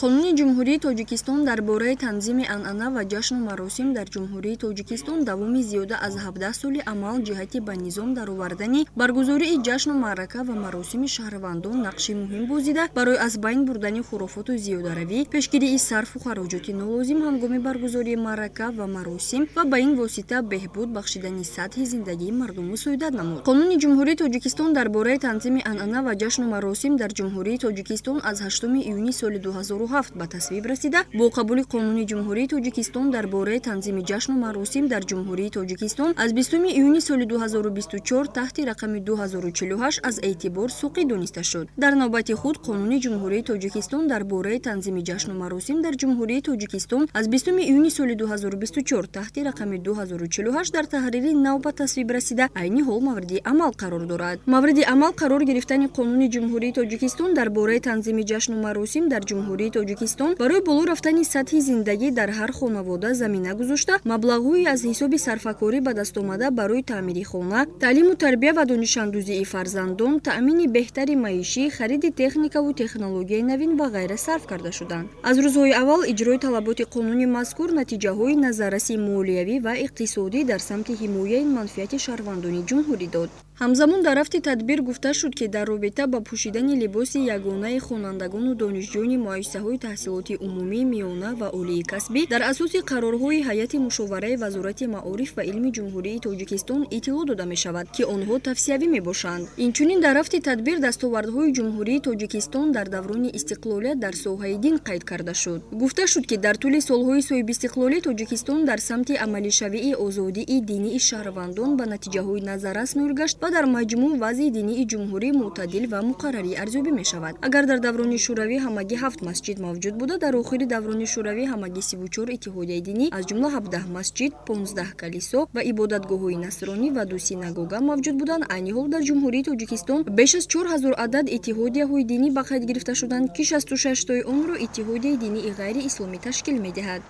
қонуни ҷумҳурии Тоҷикистон дар бораи танзими анъана ва ҷашну маросим дар ҷумҳурии Тоҷикистон давоми зиёда аз 17 соли амал ҷиҳати ба низом даровардани баргузории ҷашну маърака ва маросими шаҳрвандон нақши муҳим бозида барои аз байн бурдани хурофоту зиёдаравӣ, пешгирии сарфу хароҷоти нолозим ҳангоми баргузории маърака ва маросим ва ба ин восита беҳбуд бахшидани сатҳи зиндагии мардум мусоидат намуд. Қонуни ҷумҳурии Тоҷикистон дар бораи танзими анъана ва ҷашну маросим дар ҷумҳурии Тоҷикистон аз 8 июни соли 2007 ба тасвиб расида, бо қабули Қонуни ҷумҳурии Тоҷикистон дар бораи танзими ҷашну маросим дар ҷумҳурии Тоҷикистон аз 20 июни соли 2024 таҳти рақами 2048 аз эътибор суқӣ дониста шуд. Дар навбати худ Қонуни ҷумҳурии Тоҷикистон дар бораи танзими ҷашну маросим дар ҷумҳурии Тоҷикистон аз 20 июни соли 2024 таҳти рақами 2048 дар таҳрири нав ба тасвиб расида, айни ҳол мавриди амал қарор дорад. Мавриди амал қарор гирифтани Қонуни ҷумҳурии Тоҷикистон дар бораи танзими ҷашну маросим дар ҷумҳурии Тоҷикистон барои боло рафтани сатҳи зиндагӣ дар ҳар хонавода замина гузошта, маблағҳои аз ҳисоби сарфакорӣ ба дастомада барои таъмири хона, таълиму тарбия ва донишандӯзии фарзандон, таъмини беҳтари маишӣ, хариди техникаву технологияи навин ва ғайра сарф карда шуданд. Аз рӯзҳои аввал иҷрои талаботи қонуни мазкур натиҷаҳои назаррасии молиявӣ ва иқтисодӣ дар самти ҳимояи манфиати шаҳрвандони ҷумҳурӣ дод. ҳамзамон дар рафти тадбир гуфта шуд, ки дар робита ба пӯшидани либоси ягонаи хонандагону донишҷӯёни муассисаҳои таҳсилоти умумӣ, миёна ва олии касбӣ дар асоси қарорҳои ҳайати мушовараи Вазорати маориф ва илми ҷумҳурии Тоҷикистон иттилоъ дода мешавад, ки онҳо тавсиявӣ мебошанд. Инчунин дар рафти тадбир дастовардҳои ҷумҳурии Тоҷикистон дар даврони истиқлолият дар соҳаи дин қайд карда шуд. Гуфта шуд, ки дар тӯли солҳои соҳибистиқлолии Тоҷикистон дар самти амалишавии озодии динии шаҳрвандон ба натиҷаҳои назаррас ноил гашт ва дар маҷмӯъ вазъи динии ҷумҳурӣ мӯътадил ва муқаррарӣ арзёбӣ мешавад. Агар дар даврони шӯравӣ ҳамагӣ 7 масҷид мавҷуд буда, дар охири даврони шӯравӣ ҳамагӣ 34 иттиҳодияи динӣ, аз ҷумла 17 масҷид, 15 калисо ва ибодатгоҳҳои насронӣ ва 2 синагога мавҷуд буданд. Айни ҳол дар ҷумҳурии Тоҷикистон беш аз 4000 адад иттиҳодияҳои динӣ ба қайд гирифта шуданд, ки 66 тои онро иттиҳодияи динии ғайриисломӣ ташкил медиҳад.